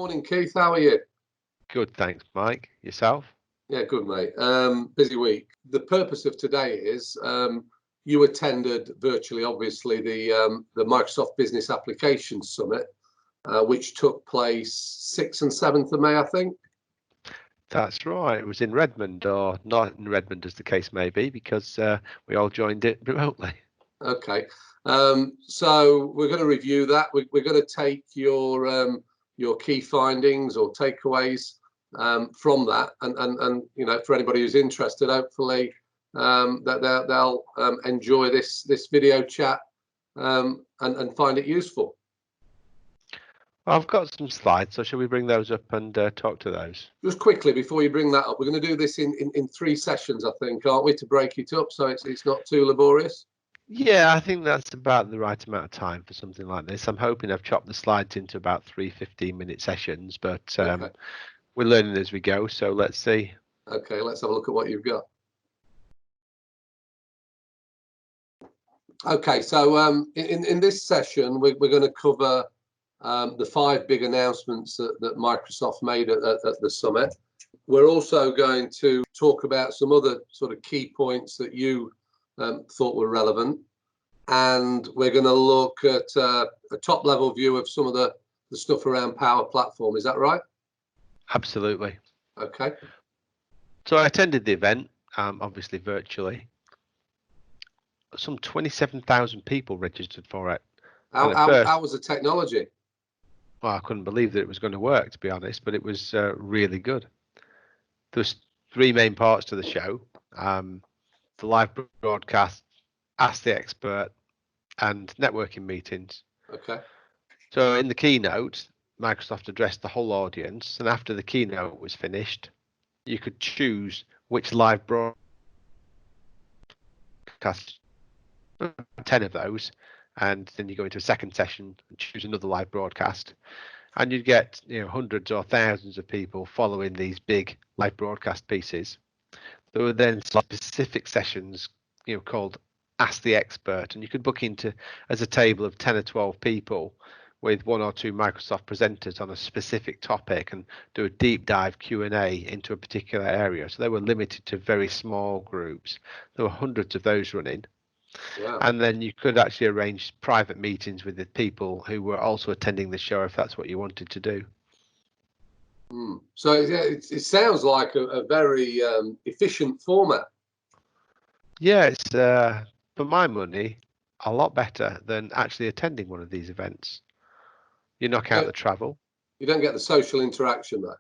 Morning, Keith. How are you? Good, thanks, Mike. Yourself? Yeah, good, mate. Busy week. The purpose of today is you attended virtually, obviously, the Microsoft Business Applications Summit, which took place 6th and 7th of May, I think. That's right. It was in Redmond, or not in Redmond, as the case may be, because we all joined it remotely. Okay. So we're going to review that. We're going to take your key findings or takeaways from that, and you know, for anybody who's interested, hopefully that they'll enjoy this video chat and find it useful. Well, I've got some slides, so shall we bring those up and talk to those? Just quickly before you bring that up, we're going to do this in 3 sessions, I think, aren't we, to break it up so it's not too laborious. Yeah, I think that's about the right amount of time for something like this. I'm hoping I've chopped the slides into about 3 15-minute sessions, but Okay. We're learning as we go, so let's see. Okay, let's have a look at what you've got. Okay, so in this session, we're going to cover the 5 big announcements that Microsoft made at the summit. We're also going to talk about some other sort of key points that you thought were relevant, and we're going to look at a top-level view of some of the stuff around Power Platform. Is that right? Absolutely. Okay. So I attended the event, obviously virtually. Some 27,000 people registered for it. How was the technology? Well, I couldn't believe that it was going to work, to be honest, but it was really good. There's 3 main parts to the show: the live broadcast, Ask the Expert, and networking meetings. Okay. So in the keynote, Microsoft addressed the whole audience, and after the keynote was finished, you could choose which live broadcast, 10 of those, and then you go into a second session and choose another live broadcast, and you'd get, you know, hundreds or thousands of people following these big live broadcast pieces. There were then specific sessions, you know, called Ask the Expert, and you could book into as a table of 10 or 12 people with 1 or 2 Microsoft presenters on a specific topic and do a deep dive Q&A into a particular area. So they were limited to very small groups. There were hundreds of those running. Wow. And then you could actually arrange private meetings with the people who were also attending the show if that's what you wanted to do. So it sounds like a very efficient format. Yeah, it's for my money a lot better than actually attending one of these events. You knock out the travel. You don't get the social interaction though.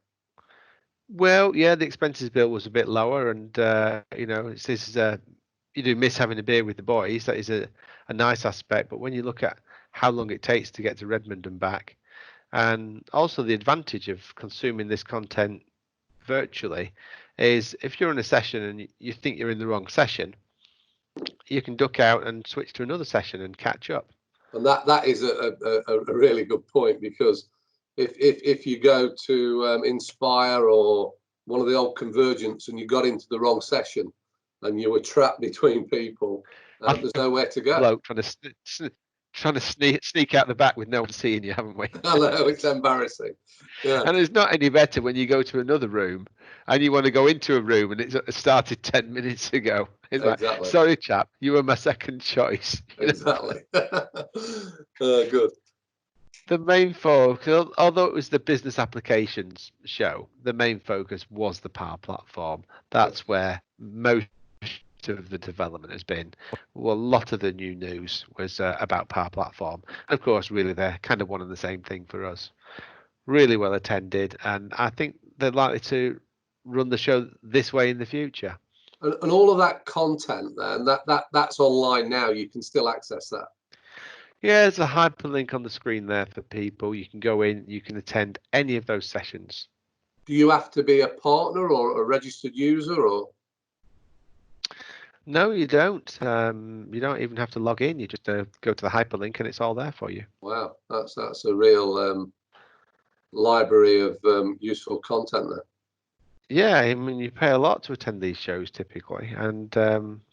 Well, yeah, the expenses bill was a bit lower, and you know, it's you do miss having a beer with the boys. That is a nice aspect. But when you look at how long it takes to get to Redmond and back, and also the advantage of consuming this content virtually is if you're in a session and you think you're in the wrong session, you can duck out and switch to another session and catch up. And that is a really good point, because if you go to Inspire or one of the old Convergence and you got into the wrong session and you were trapped between people, there's nowhere to go. Bloke trying to sneak out the back with no one seeing you, haven't we? I know, it's embarrassing. Yeah. And it's not any better when you go to another room and you want to go into a room and it started 10 minutes ago. It's exactly. Like, sorry, chap, you were my second choice. Exactly. Good. The main focus, although it was the business applications show, the main focus was the Power Platform. That's where most of the development has been. Well, a lot of the new news was about Power Platform. And of course, really, they're kind of one and the same thing for us. Really well attended, and I think they're likely to run the show this way in the future. And all of that content then, that's online now. You can still access that. Yeah, there's a hyperlink on the screen there for people. You can go in, you can attend any of those sessions. Do you have to be a partner or a registered user, or? No, you don't. You don't even have to log in. You just go to the hyperlink and it's all there for you. Wow, that's a real library of useful content there. Yeah, I mean, you pay a lot to attend these shows typically, and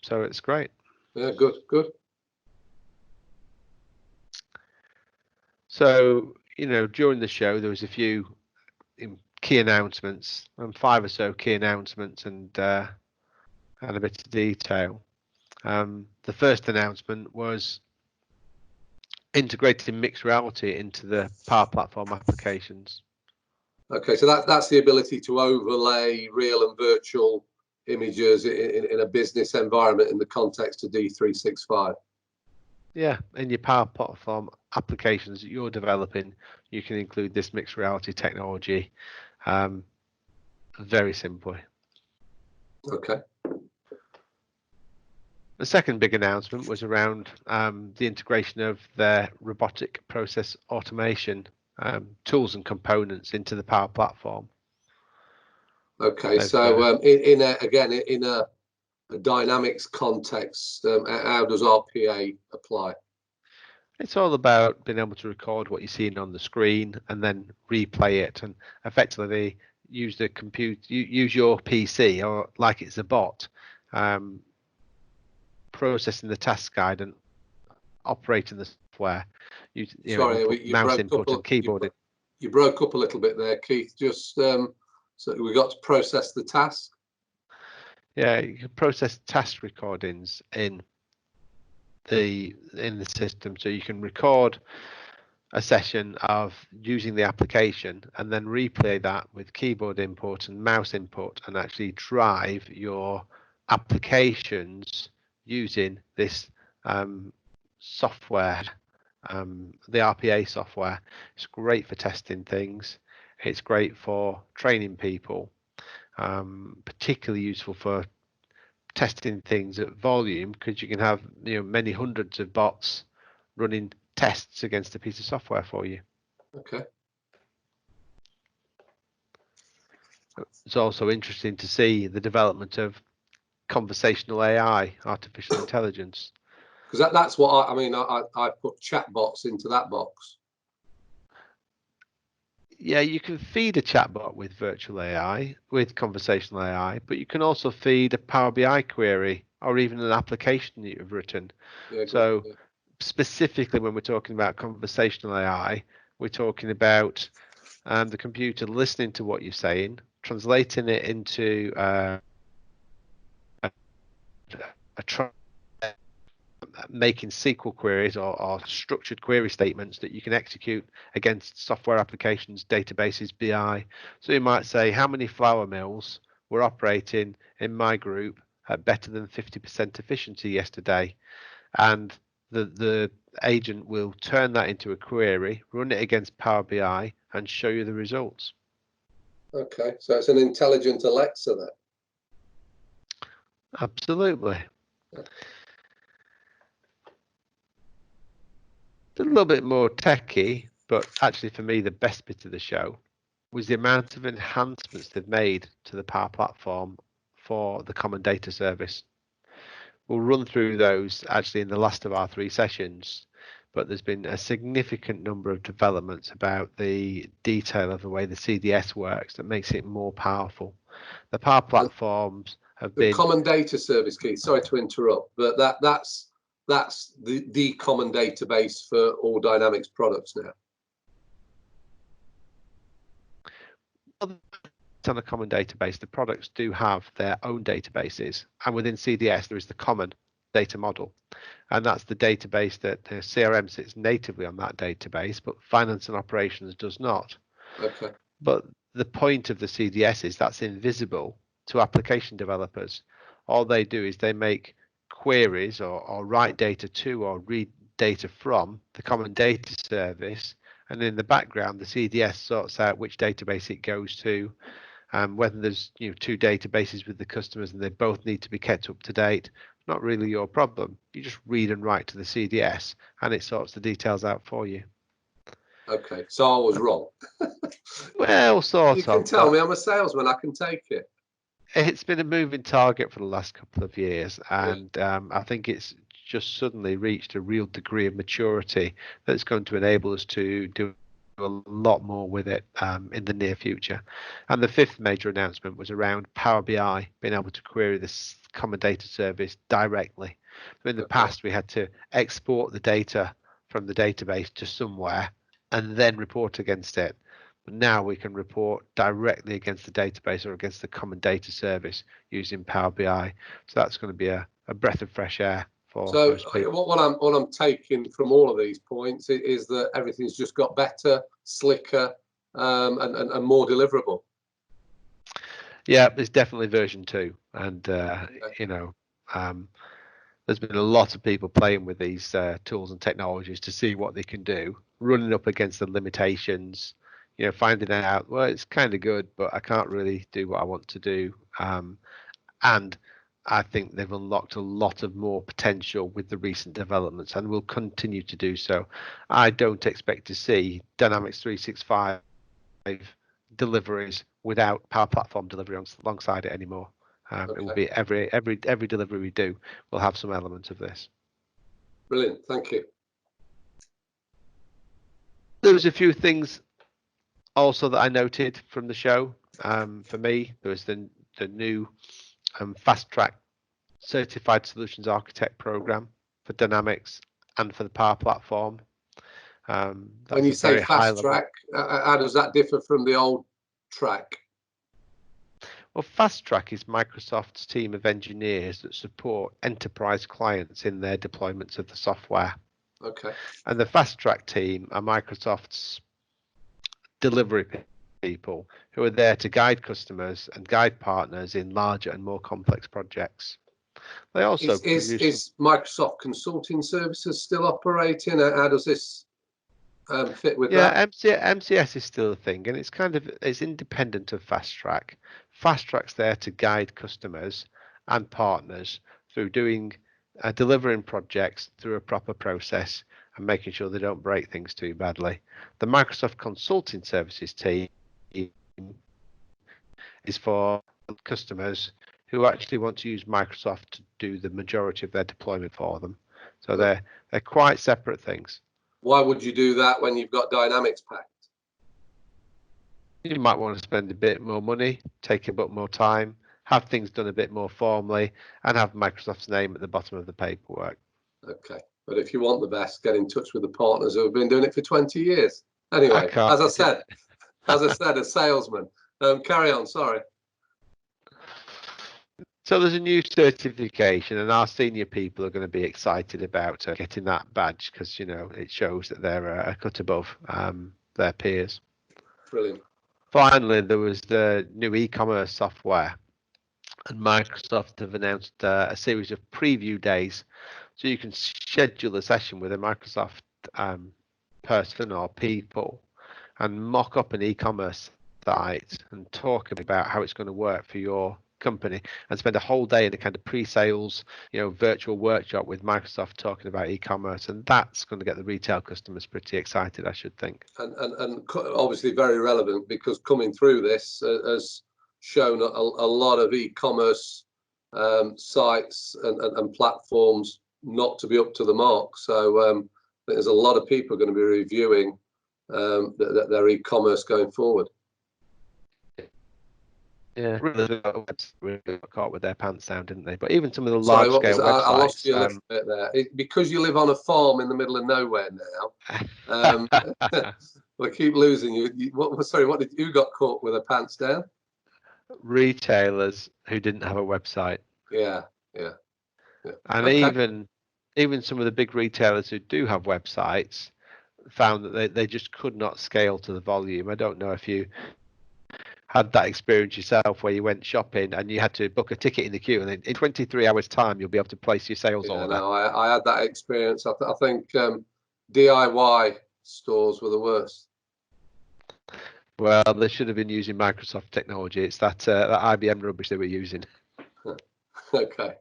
so it's great. Yeah, good. So, you know, during the show, there was a few key announcements, and 5 or so key announcements, and a bit of detail. The first announcement was integrating mixed reality into the Power Platform applications. Okay, so that's the ability to overlay real and virtual images in a business environment in the context of D365. Yeah, in your Power Platform applications that you're developing, you can include this mixed reality technology very simply. Okay. The second big announcement was around the integration of their robotic process automation tools and components into the Power Platform. Okay, so in a Dynamics context, how does RPA apply? It's all about being able to record what you're seeing on the screen and then replay it, and effectively use the use your PC or like it's a bot, processing the task guide and operating the software. Sorry, you mouse broke input and keyboard. You broke up a little bit there, Keith. Just so we got to process the task. Yeah, you can process task recordings in the system, so you can record a session of using the application and then replay that with keyboard input and mouse input, and actually drive your applications using this software, the RPA software. It's great for testing things. It's great for training people, particularly useful for testing things at volume, because you can have many hundreds of bots running tests against a piece of software for you. Okay. It's also interesting to see the development of conversational AI, artificial intelligence. Because that's what I mean. I put chatbots into that box. Yeah, you can feed a chatbot with virtual AI, with conversational AI, but you can also feed a Power BI query or even an application that you've written. Yeah, so specifically when we're talking about conversational AI, we're talking about the computer listening to what you're saying, translating it into making SQL queries or structured query statements that you can execute against software applications, databases, BI. So you might say, how many flour mills were operating in my group at better than 50% efficiency yesterday? And the agent will turn that into a query, run it against Power BI, and show you the results. Okay, so it's an intelligent Alexa then. Absolutely. It's a little bit more techy, but actually for me the best bit of the show was the amount of enhancements they've made to the Power Platform for the Common Data Service. We'll run through those actually in the last of our 3 sessions, but there's been a significant number of developments about the detail of the way the CDS works that makes it more powerful. The Power Platforms have been... The Common Data Service, Keith, sorry to interrupt, but that's the common database for all Dynamics products now. On a common database, the products do have their own databases, and within CDS there is the common data model, and that's the database that the CRM sits natively on that database, but finance and operations does not. Okay. But the point of the CDS is that's invisible to application developers. All they do is they make queries or write data to or read data from the Common Data Service, and in the background the CDS sorts out which database it goes to, whether there's 2 databases with the customers and they both need to be kept up to date. Not really your problem. You just read and write to the CDS and it sorts the details out for you. Okay, so I was wrong. Well, sort of. You can tell me I'm a salesman, I can take it. It's been a moving target for the last couple of years, and I think it's just suddenly reached a real degree of maturity that's going to enable us to do a lot more with it in the near future. And the 5th major announcement was around Power BI being able to query this Common Data Service directly. In the past, we had to export the data from the database to somewhere and then report against it. But now we can report directly against the database or against the common data service using Power BI. So that's going to be a breath of fresh air for So most people. what I'm taking from all of these points is that everything's just got better, slicker, and more deliverable. Yeah, it's definitely version 2, and there's been a lot of people playing with these tools and technologies to see what they can do, running up against the limitations, finding out, well, it's kind of good, but I can't really do what I want to do. And I think they've unlocked a lot of more potential with the recent developments and will continue to do so. I don't expect to see Dynamics 365 deliveries without Power Platform delivery alongside it anymore. It will be every delivery we do will have some element of this. Brilliant, thank you. There was a few things also that I noted from the show. For me, there was the new Fast Track Certified Solutions Architect program for Dynamics and for the Power Platform. When you say Fast Track, how does that differ from the old track? Well, Fast Track is Microsoft's team of engineers that support enterprise clients in their deployments of the software. Okay. And the Fast Track team are Microsoft's delivery people who are there to guide customers and guide partners in larger and more complex projects. They also is Microsoft Consulting Services still operating? How does this fit with that? MCS is still a thing, and it's independent of Fast Track. Fast Track's there to guide customers and partners through delivering projects through a proper process and making sure they don't break things too badly. The Microsoft Consulting Services team is for customers who actually want to use Microsoft to do the majority of their deployment for them. So they're quite separate things. Why would you do that when you've got Dynamics packed? You might want to spend a bit more money, take a bit more time, have things done a bit more formally, and have Microsoft's name at the bottom of the paperwork. Okay, but if you want the best, get in touch with the partners who have been doing it for 20 years. Anyway, as I said, a salesman. Carry on, sorry. So there's a new certification, and our senior people are going to be excited about getting that badge because, it shows that they're a cut above their peers. Brilliant. Finally, there was the new e-commerce software, and Microsoft have announced a series of preview days, so you can schedule a session with a Microsoft person or people and mock up an e-commerce site and talk about how it's going to work for your company, and spend a whole day in a kind of pre-sales virtual workshop with Microsoft talking about e-commerce, and that's going to get the retail customers pretty excited, I should think. And obviously very relevant, because coming through this has shown a lot of e-commerce sites and platforms not to be up to the mark. So there's a lot of people going to be reviewing their e-commerce going forward. Yeah, really got caught with their pants down, didn't they? But even some of the large-scale websites. I lost you a little bit there. Because you live on a farm in the middle of nowhere now. I keep losing you. What did you got caught with their pants down? Retailers who didn't have a website. Yeah. And okay. even some of the big retailers who do have websites found that they just could not scale to the volume. I don't know if you had that experience yourself where you went shopping and you had to book a ticket in the queue, and in 23 hours time you'll be able to place your sales order. No, I had that experience. I think DIY stores were the worst. Well, they should have been using Microsoft technology. It's that IBM rubbish they were using. Okay.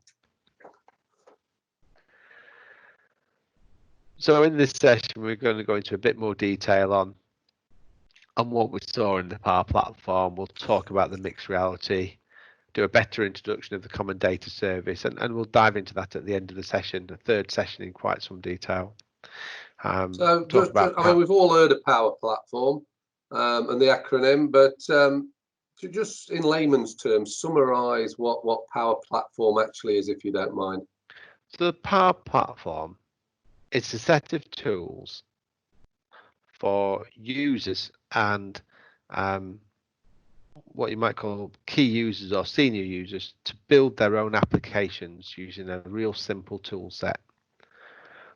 So in this session, we're going to go into a bit more detail on what we saw in the Power Platform. We'll talk about the mixed reality, do a better introduction of the common data service, and we'll dive into that at the end of the session, the third session, in quite some detail. We've all heard of Power Platform and the acronym, but to just in layman's terms, summarize what Power Platform actually is, if you don't mind. So the Power Platform, it's a set of tools for users and what you might call key users or senior users to build their own applications using a real simple tool set.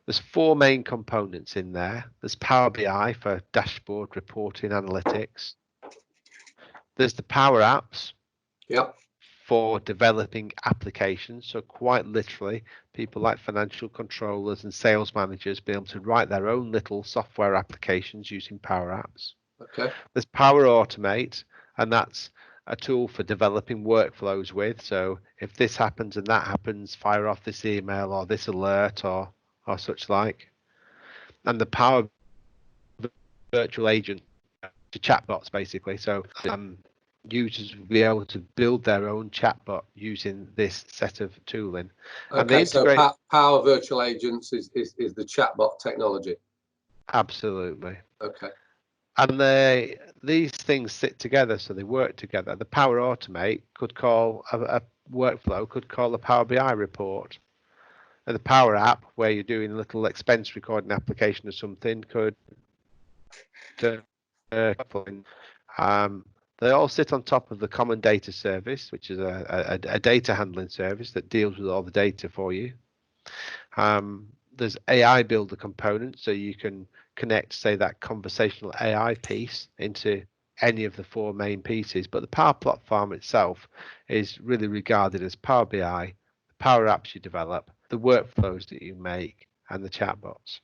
There's 4 main components in there. There's Power BI for dashboard reporting analytics. There's the Power Apps for developing applications. So quite literally, people like financial controllers and sales managers be able to write their own little software applications using Power Apps. Okay. There's Power Automate, and that's a tool for developing workflows with. So if this happens and that happens, fire off this email or this alert or such like. And the Power Virtual Agent to chatbots, basically. So users will be able to build their own chatbot using this set of tooling. And Okay, so Power Virtual Agents is the chatbot technology. Absolutely. Okay. And these things sit together, so they work together. The Power Automate could call a workflow, could call a Power BI report. And the Power App, where you're doing a little expense recording application or something, could they all sit on top of the Common Data Service, which is a data handling service that deals with all the data for you. There's AI Builder component, so you can connect, say, that conversational AI piece into any of the 4 main pieces. But the Power Platform itself is really regarded as Power BI, the Power Apps you develop, the workflows that you make, and the chatbots.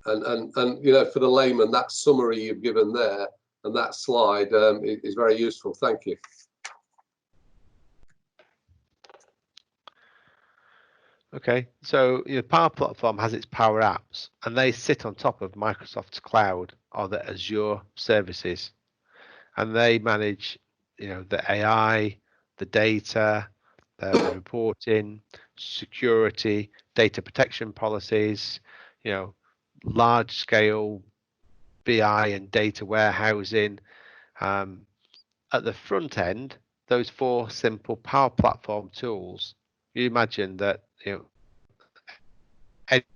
And for the layman, that summary you've given there and that slide is very useful. Thank you. Okay, so Power Platform has its Power Apps, and they sit on top of Microsoft's cloud or the Azure services, and they manage, the AI, the data, the reporting, security, data protection policies, large-scale BI and data warehousing. At the front end, those 4 simple Power Platform tools, you imagine that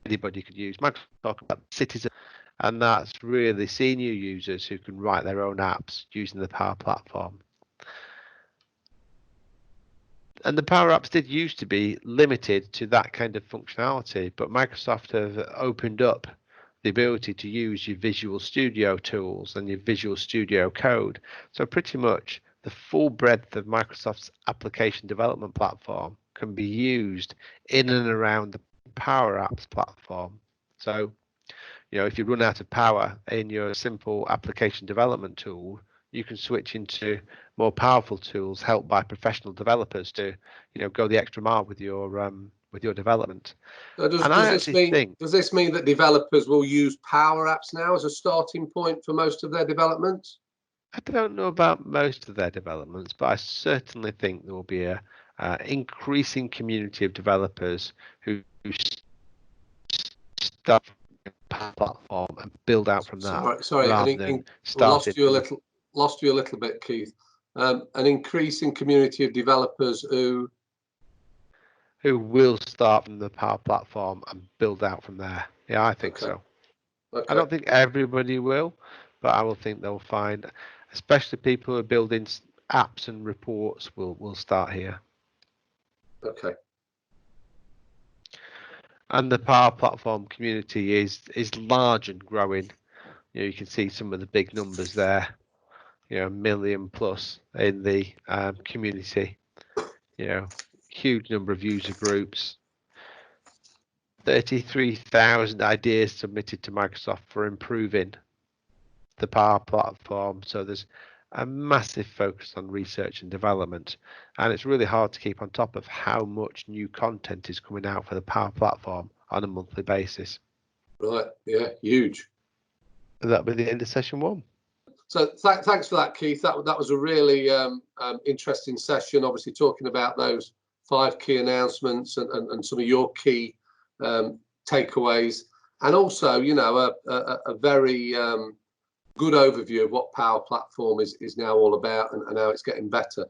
anybody could use. Microsoft talk about Citizen, and that's really senior users who can write their own apps using the Power Platform. And the Power Apps did used to be limited to that kind of functionality, but Microsoft have opened up the ability to use your Visual Studio tools and your Visual Studio Code. So pretty much the full breadth of Microsoft's application development platform can be used in and around the Power Apps platform. So, if you run out of power in your simple application development tool, you can switch into more powerful tools helped by professional developers to, go the extra mile with your development. Does this mean that developers will use Power Apps now as a starting point for most of their developments? I don't know about most of their developments, but I certainly think there will be a increasing community of developers who start Power Platform and build out from that. Sorry, lost you a little bit, Keith. An increasing community of developers who will start from the Power Platform and build out from there. Yeah, I think so. Okay. I don't think everybody will, but I will think they'll find, especially people who are building apps and reports, will start here. Okay. And the Power Platform community is large and growing. You can see some of the big numbers there. 1 million plus in the community. Huge number of user groups. 33,000 ideas submitted to Microsoft for improving the Power Platform. So there's a massive focus on research and development, and it's really hard to keep on top of how much new content is coming out for the Power Platform on a monthly basis. Right, yeah, huge. And that'll be the end of session 1. So thanks for that, Keith. That was a really interesting session, obviously talking about those 5 key announcements and some of your key takeaways, and also, a very good overview of what Power Platform is now all about and how it's getting better.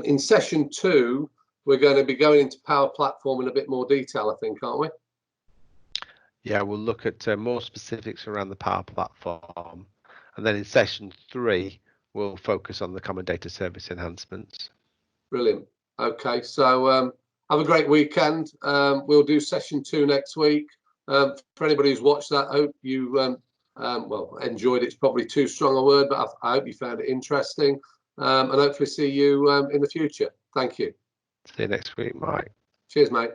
In session 2, we're going to be going into Power Platform in a bit more detail, I think, aren't we? Yeah, we'll look at more specifics around the Power Platform. And then in session 3, will focus on the common data service enhancements. Brilliant. Okay, so have a great weekend. We'll do session 2 next week. For anybody who's watched that, I hope you well, enjoyed. It's probably too strong a word, but I hope you found it interesting. And hopefully see you in the future. Thank you. See you next week, Mike. Cheers, mate.